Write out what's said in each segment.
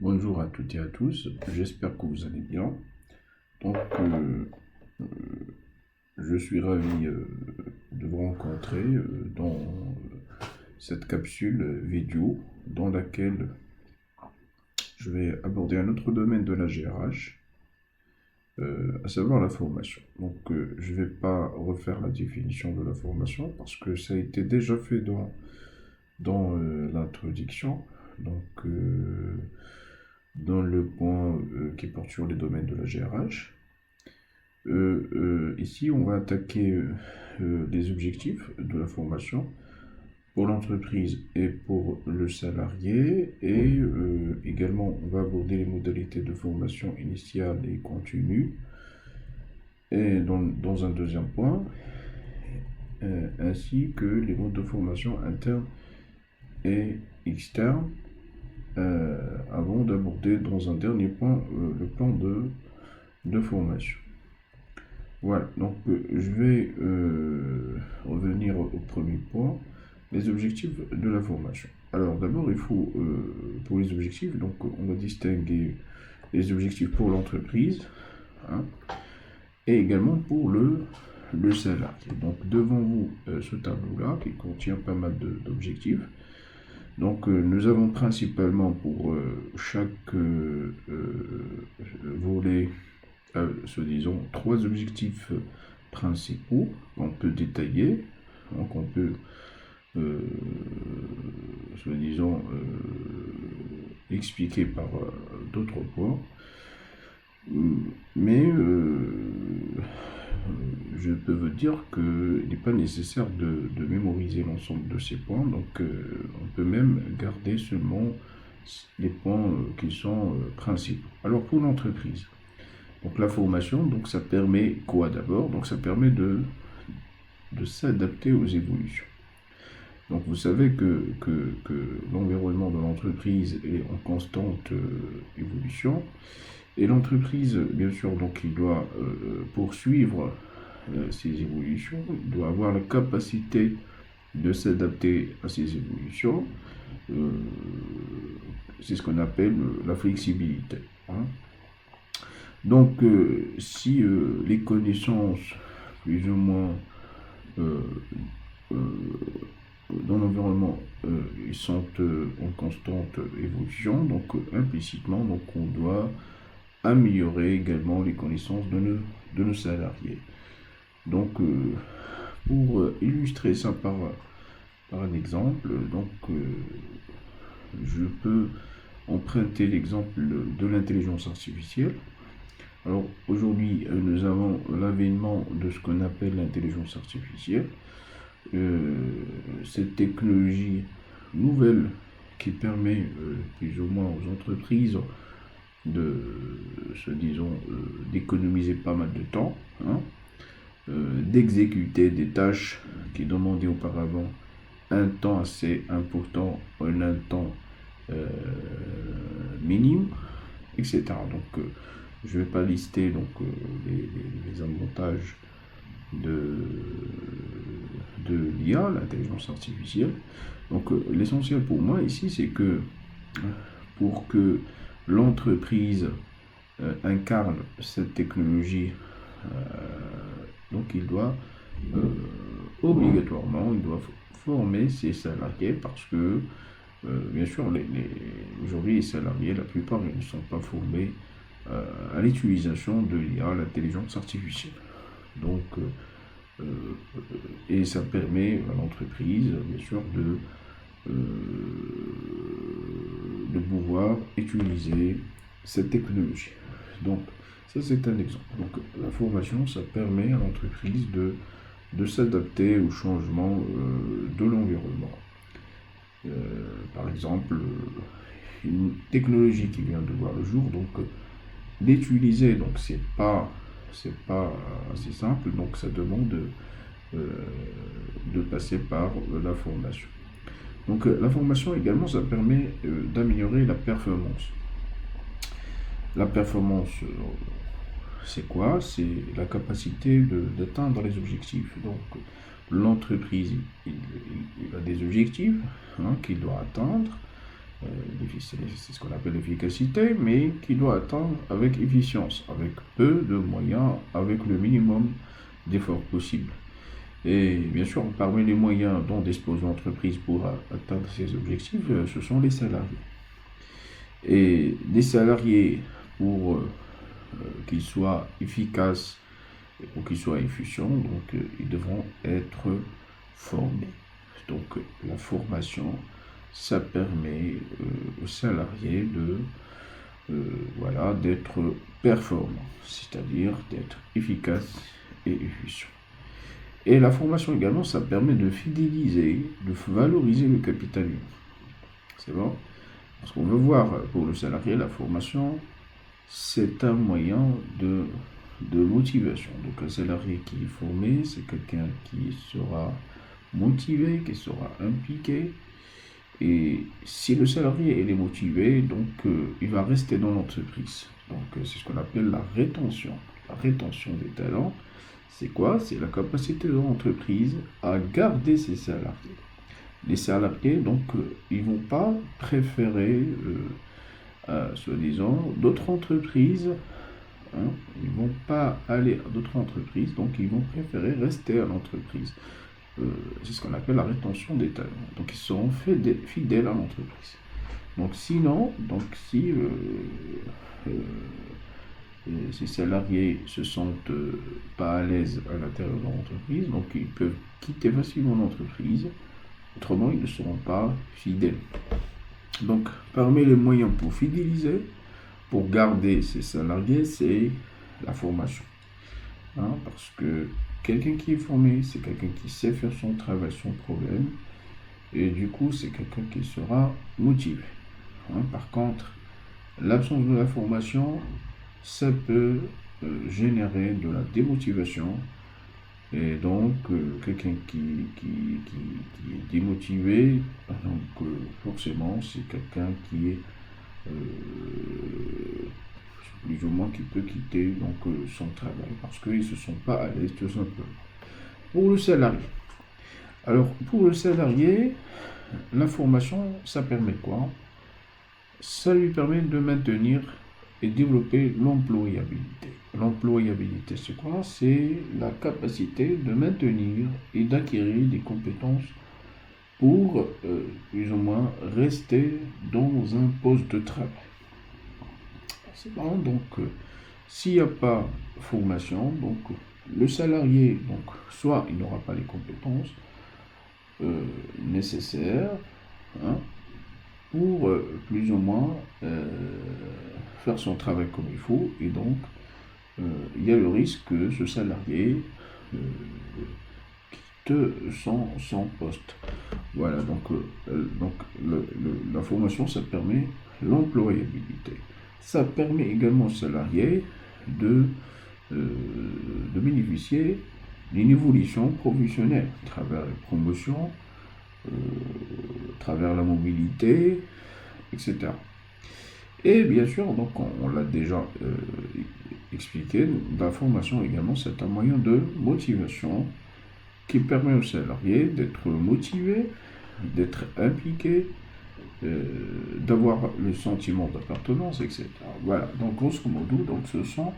Bonjour à toutes et à tous, j'espère que vous allez bien. Donc, je suis ravi de vous rencontrer dans cette capsule vidéo dans laquelle je vais aborder un autre domaine de la GRH, à savoir la formation. Donc, je ne vais pas refaire la définition de la formation parce que ça a été déjà fait dans l'introduction. Donc, dans le point qui porte sur les domaines de la GRH. Ici, on va attaquer les objectifs de la formation pour l'entreprise et pour le salarié, et également on va aborder les modalités de formation initiale et continue, et dans un deuxième point, ainsi que les modes de formation interne et externe, avant d'aborder dans un dernier point le plan de formation. Voilà, donc je vais revenir au premier point, les objectifs de la formation. Alors d'abord, il faut, pour les objectifs, donc on va distinguer les objectifs pour l'entreprise, hein, et également pour le salarié. Donc devant vous, ce tableau-là qui contient pas mal d'objectifs. Donc nous avons principalement pour chaque volet, disons, trois objectifs principaux qu'on peut détailler, donc on peut, disons, expliquer par d'autres points, mais je peux vous dire qu'il n'est pas nécessaire de mémoriser l'ensemble de ces points, donc on peut même garder seulement les points qui sont principaux. Alors pour l'entreprise, donc la formation, donc ça permet quoi d'abord? Donc ça permet de s'adapter aux évolutions. Donc vous savez que l'environnement de l'entreprise est en constante évolution, et l'entreprise, bien sûr, donc il doit poursuivre ces évolutions, il doit avoir la capacité de s'adapter à ces évolutions. C'est ce qu'on appelle la flexibilité, hein. Donc, si les connaissances, plus ou moins, dans l'environnement, ils sont en constante évolution, donc implicitement, donc on doit améliorer également les connaissances de nos salariés. Donc, pour illustrer ça par un exemple, donc je peux emprunter l'exemple de l'intelligence artificielle. Alors aujourd'hui, nous avons l'avènement de ce qu'on appelle l'intelligence artificielle. Cette technologie nouvelle qui permet plus ou moins aux entreprises d'économiser pas mal de temps, hein, d'exécuter des tâches qui demandaient auparavant un temps assez important, un temps minime, etc. Donc je ne vais pas lister donc, les avantages de l'IA, l'intelligence artificielle. Donc l'essentiel pour moi ici, c'est que pour que l'entreprise incarne cette technologie, donc il doit obligatoirement former ses salariés, parce que bien sûr aujourd'hui les salariés, la plupart, ils ne sont pas formés à l'utilisation de l'IA, l'intelligence artificielle. Donc, et ça permet à l'entreprise, bien sûr, de pouvoir utiliser cette technologie. Donc, ça c'est un exemple. Donc, la formation, ça permet à l'entreprise de s'adapter au changement de l'environnement. Par exemple, une technologie qui vient de voir le jour, donc d'utiliser, donc c'est pas assez simple, donc ça demande de passer par la formation. Donc la formation également, ça permet d'améliorer la performance. La performance, c'est quoi? C'est la capacité d'atteindre les objectifs. Donc l'entreprise, il a des objectifs, hein, qu'il doit atteindre. c'est ce qu'on appelle l'efficacité, mais qui doit atteindre avec efficience, avec peu de moyens, avec le minimum d'efforts possible. Et bien sûr, parmi les moyens dont dispose l'entreprise pour atteindre ces objectifs, ce sont les salariés. Et les salariés, pour qu'ils soient efficaces et pour qu'ils soient efficients, donc ils devront être formés. Donc la formation, ça permet aux salariés voilà, d'être performants, c'est-à-dire d'être efficaces et efficients. Et la formation également, ça permet de fidéliser, de valoriser le capital humain. C'est bon? Parce qu'on veut voir pour le salarié, la formation, c'est un moyen de motivation. Donc un salarié qui est formé, c'est quelqu'un qui sera motivé, qui sera impliqué. Et si le salarié est motivé, donc il va rester dans l'entreprise. Donc c'est ce qu'on appelle la rétention. La rétention des talents, c'est quoi? C'est la capacité de l'entreprise à garder ses salariés. Les salariés, donc, ils vont pas préférer, soi-disant, d'autres entreprises. Hein, ils vont pas aller à d'autres entreprises, donc ils vont préférer rester à l'entreprise. C'est ce qu'on appelle la rétention des talents. Donc ils seront fidèles à l'entreprise. Donc sinon, donc si ces salariés se sentent pas à l'aise à l'intérieur de l'entreprise, donc ils peuvent quitter facilement l'entreprise. Autrement, ils ne seront pas fidèles. Donc, parmi les moyens pour fidéliser, pour garder ces salariés, c'est la formation. Hein, parce que quelqu'un qui est formé, c'est quelqu'un qui sait faire son travail, son problème, et du coup, c'est quelqu'un qui sera motivé. Hein, par contre, l'absence de la formation, ça peut générer de la démotivation. Et donc, quelqu'un qui est démotivé, donc forcément, c'est quelqu'un qui est plus ou moins qui peut quitter donc, son travail parce qu'ils ne se sont pas à l'aise tout simplement. Pour le salarié. Alors, pour le salarié, la formation, ça permet quoi? Ça lui permet de maintenir et développer l'employabilité. L'employabilité, c'est quoi? C'est la capacité de maintenir et d'acquérir des compétences pour, plus ou moins, rester dans un poste de travail. C'est bon, donc, s'il n'y a pas de formation, donc, le salarié, donc, soit il n'aura pas les compétences nécessaires, hein, pour plus ou moins faire son travail comme il faut, et donc il y a le risque que ce salarié quitte son poste. Voilà, donc, la formation, ça permet l'employabilité. Ça permet également aux salariés de bénéficier d'une évolution professionnelle à travers les promotions, à travers la mobilité, etc. Et bien sûr, donc on l'a déjà expliqué, la formation également, c'est un moyen de motivation qui permet aux salariés d'être motivés, d'être impliqués, d'avoir le sentiment d'appartenance, etc. Voilà, donc grosso modo, donc, ce sont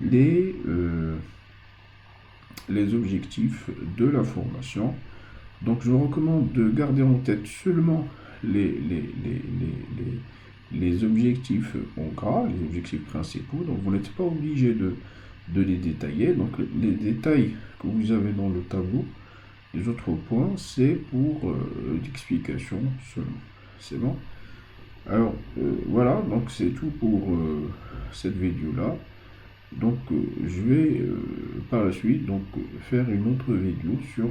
les objectifs de la formation. Donc je vous recommande de garder en tête seulement les objectifs en gras, les objectifs principaux. Donc vous n'êtes pas obligé de les détailler. Donc les détails que vous avez dans le tableau, les autres points, c'est pour l'explication seulement. C'est bon? Alors voilà, donc c'est tout pour cette vidéo-là. Donc je vais par la suite donc faire une autre vidéo sur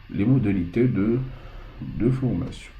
les modalités de formation.